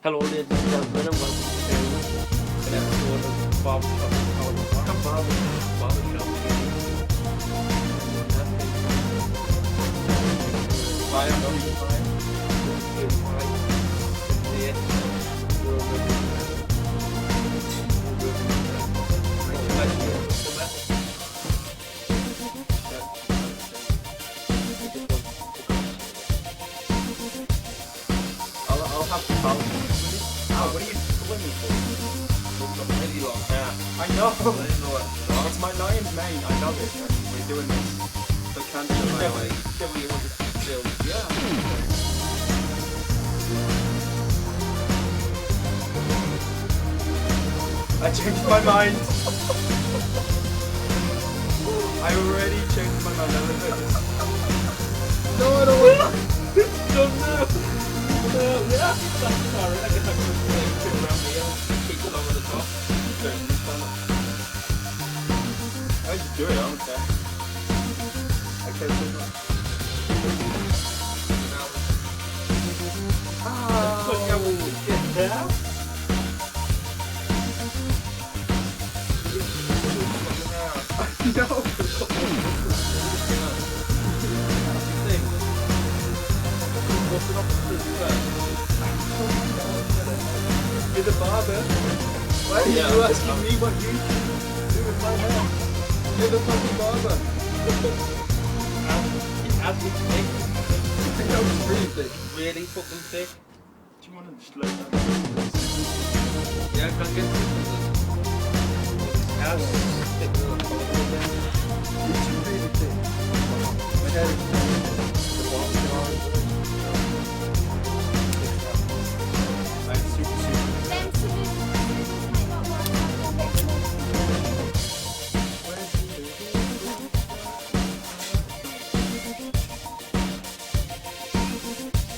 Hello, ladies and gentlemen, and welcome to an episode of Barbershop Barbershop. I'll have to follow. What are you pulling me for? Really long hair. I know. I didn't know what. It's my lion's mane. I love it. We're doing this. So can't do my way. I changed my mind. I already changed my mind. No, I don't want to. Don't know. Yeah, that's alright. I guess I can turn around here, keep it over the top. I just do it. I don't care. I care so much. Yeah. No. You're the barber. Why are you asking me what you do with my hair? You're the fucking barber. As we thick. I know it's really thick. Really fucking thick. Do you want to slow down? Yeah, I can get as thick as a pole. It's really thick. My hair is the bottom line. I'm super.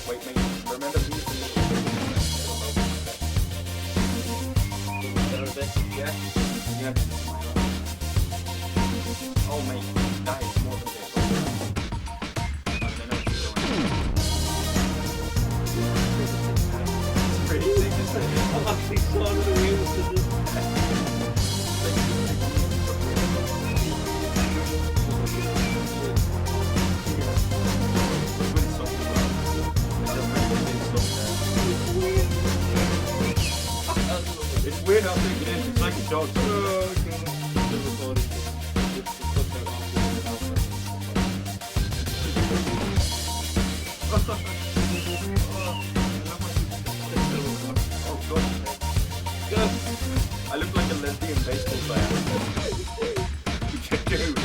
Wait, mate, remember these? Yeah? Yeah. Oh, mate, that is more than this. I know where you're going. It's pretty thick, isn't it? I'm actually starting the wheels to this. It's weird how big it is. It's like a dog. Oh god. I look like a lesbian baseball player. Dude.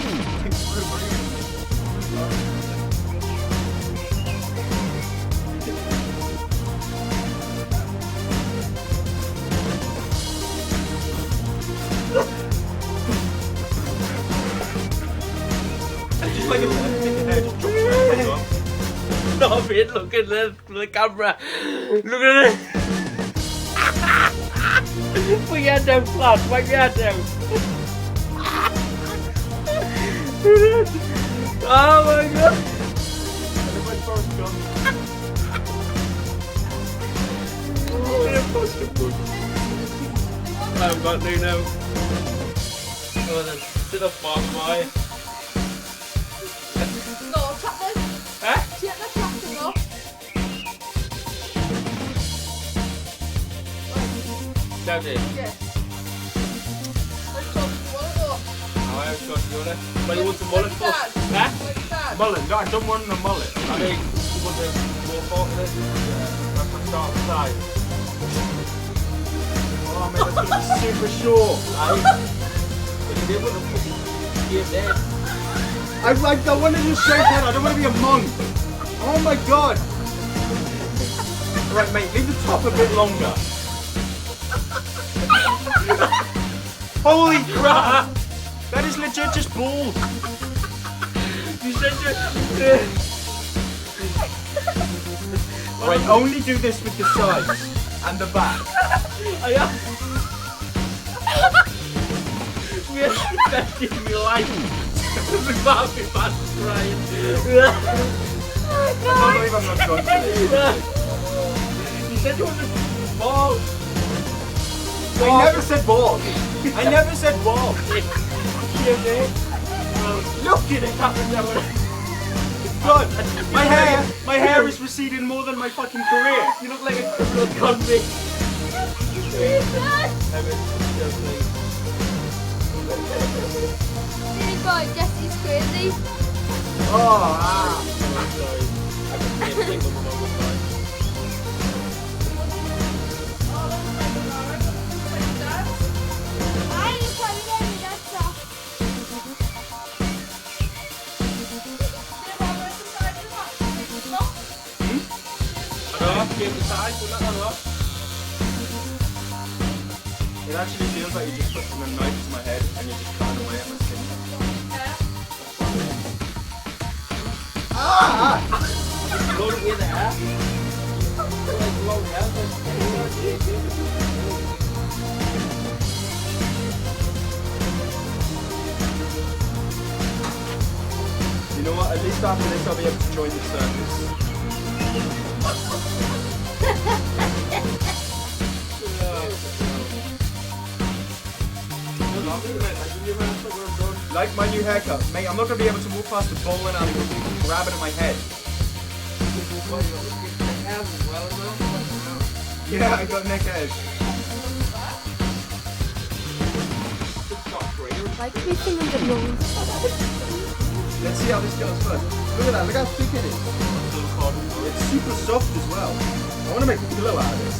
Just like a lesbian hair just drops right off. Stop it, look at the camera. Look at it. Put your hand down flat, wipe your hand down. Oh my god. I look like Forrest Gump. I've got new now. Oh, then sit up, Mark. No, tap this. Huh? Take the tractor off. Down there. Yes. Let's talk to one of them. Oh, I have got you on it. But you want some mullet for? Huh? Like that. Mullet. No, I don't want a mullet. I mean, you want the more part of it? Yeah, I put start side. Oh man, that's gonna be super short. But you didn't want to put it there. I want to do straight head. I don't want to be a monk. Oh my god. Right, mate, leave the top a bit longer. Holy crap! That is legit just bald. You said you... Right, only do this with the sides and the back. I am... We are expecting me life. The Barbie man crying. I can't believe I'm not going to this. You said you wanted to I never said bald. I never said bald. Yeah, mate. Look at it happened now. God, my hair is receding more than my fucking career. You look like a criminal convict. Really boy, Jesse's crazy. Oh, I'm sorry. I can see everything on the normal side. I didn't play with any, that's all. Ano? Game the side, wala ano? it actually feels like you just put a knife to my head and you're just cutting away at my skin. Load it with the hair. Like long hair, You know what? At least after this, I'll be able to join the circus. Like my new haircut, mate. I'm not gonna be able to walk past the bowling alley with people grabbing at my head. Yeah, I got neck edge. Like everything on the moon. Let's see how this goes first. Look at that. Look how thick it is. It's super soft as well. I want to make a pillow out of this.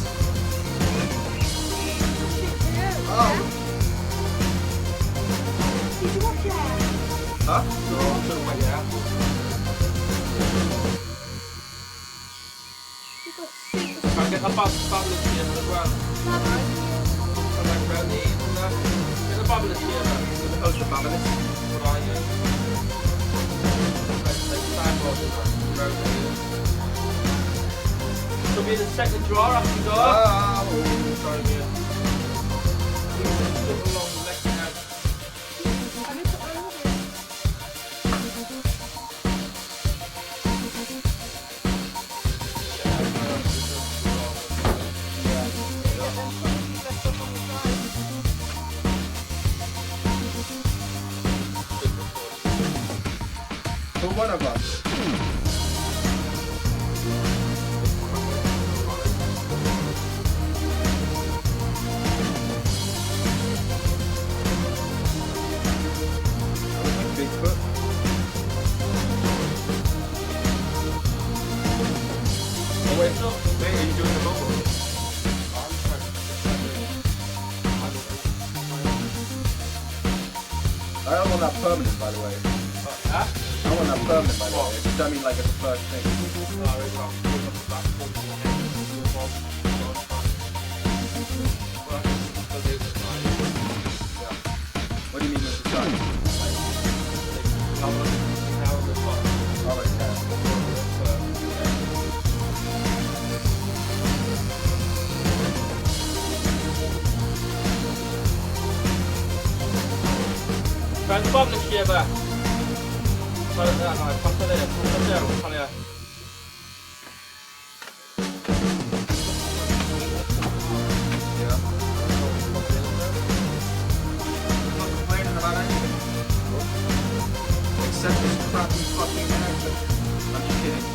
Oh. Did you watch that? Huh? No, I'm sure my hair. You got super Can I get a fabulous here as well? I'm like around the ears and that. Get a fabulous here, man. As opposed to fabulous. What are you? Like side bottom, around the ears. Should be in the second drawer after you go. Sorry, mate. Slip along the next hand. I need to own it. For one of us. Bigfoot. Oh wait, are you doing the mobile? I don't want that permanent, by the way. Huh? I want that permanent, by the way. Just don't mean like as a first thing. What do you mean with the size? Oh, okay. Kan publish here ba? Passa det. Yeah. I'm not complaining about anything. Except this crappy fucking haircut. I'm just kidding.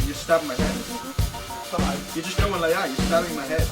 You stabbed my head. You're just going like that, you're stabbing my head.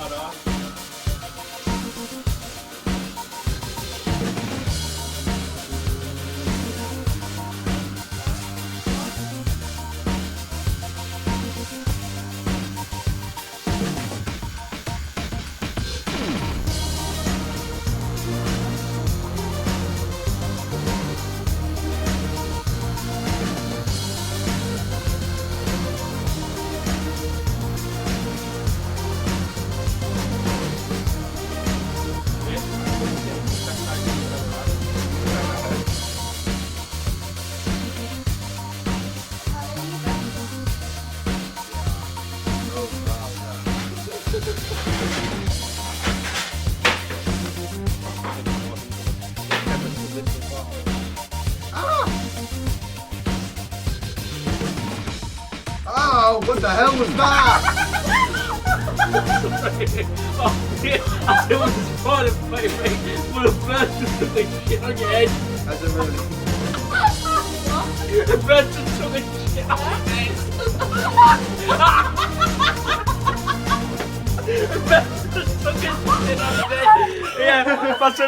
Oh, what the hell was that? Oh, yeah, I was trying to play me, but the bird just took a shit on your head. That's a really. The bird just took a shit on your head. The bird just took a shit on your head. Yeah, that's what I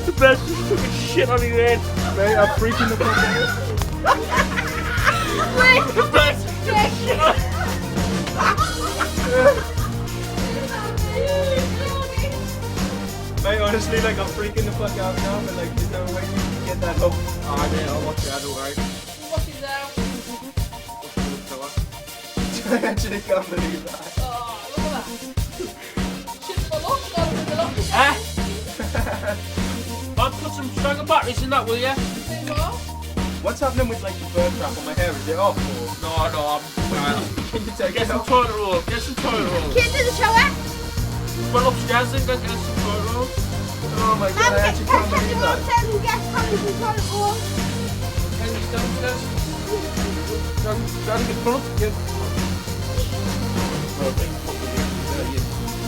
The bird just took a shit on your head. Mate, I'm freaking the fuck out. The bird just took a shit on Mate, honestly, like, I'm freaking the fuck out now, but like, there's no way you can get that up. Oh, mate, I'll watch it, I don't worry. What is that? I actually can't believe that. Oh, look at that. Shit, the lock, got it in the lock. Eh? I'll put some stronger batteries in that, will you? Say what? What's happening with like the bird trap on my hair? Is it off? Or? No, I'm Can you take Get it some off? toilet roll. Get some toilet roll. Kids in the shower. Well, upstairs then, go get some toilet roll. Oh my god, I actually can't believe that. Can you downstairs? Try to get full up. Yeah.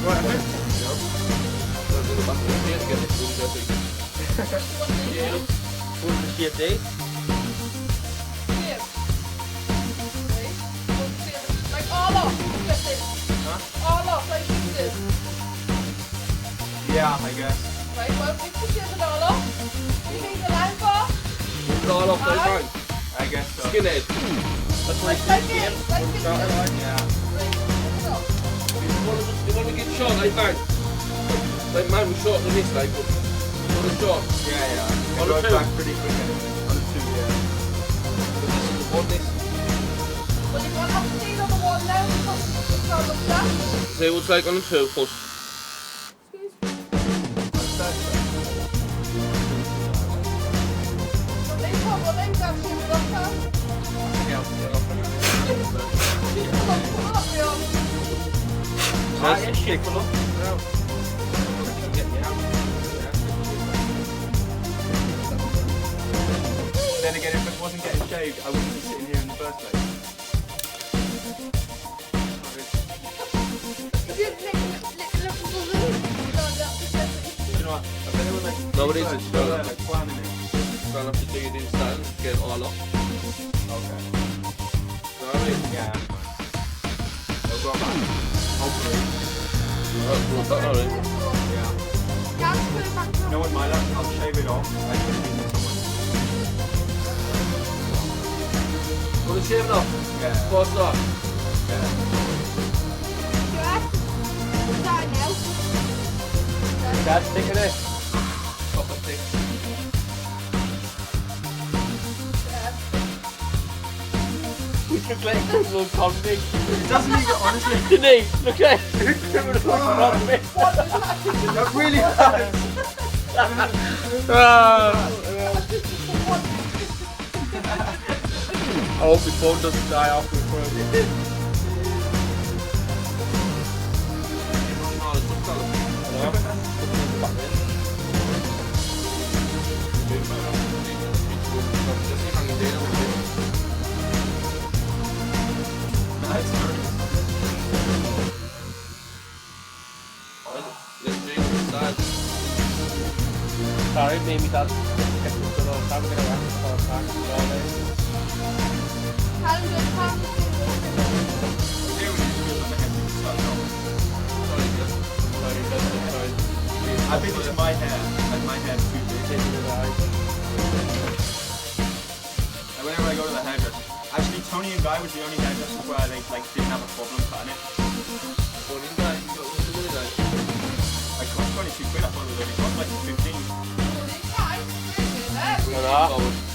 Right, mate. Yeah, full the shit, eh? Here. Right? Like all off. Just this. All off, like this. Yeah, I guess. Right, well, if you get it all off, you need the line for. Put it all off like Aye. mine. I guess so. Skinhead. That's what Like this. Like this. started like. Yeah. Right, take it off. You want to get short like mine? Like mine was short than this, like, but you want it short? Yeah, yeah. On It a goes two. back pretty quick anyway. On a 2, yeah. But this is on this. Well, you can't have to stay on the wall now because it's all up there. So it looks like on the 2 foot. Excuse me. What's that? So they come, well, they've got to look down. Yeah, get off anyway. Come up, you know. That's shit. Full up. No. Then again, if it wasn't getting shaved, I wouldn't be sitting here in the first place. If you take a little balloon, you know, that's the You know what? I bet it was like. No, it is, birds it's still not. there, like planning it. Gonna have to dig it inside and get it all up. Okay. You know what I mean? Yeah. They'll go back. Hopefully. Alright. Yeah. Can't put it back You know what, my lad? I'll shave it off. I can leave it somewhere. Want to shave it off? Yeah. What's that? Yeah. Dad, stick it in. Proper stick. We look like a little convict. It doesn't even, honestly, Didn't he? Look at criminal convict. that really hurts. I hope his phone doesn't die after we throw it. Sorry, maybe that's kept it for a long time. We're going to have to call it back all day. I think it's my hair. Like my hair's too big. And whenever I go to the hairdresser, actually Tony and Guy was the only hairdressers where I like didn't have a problem cutting it. Like cost 22 quid. I thought it was only cost like 15. Right. No, no.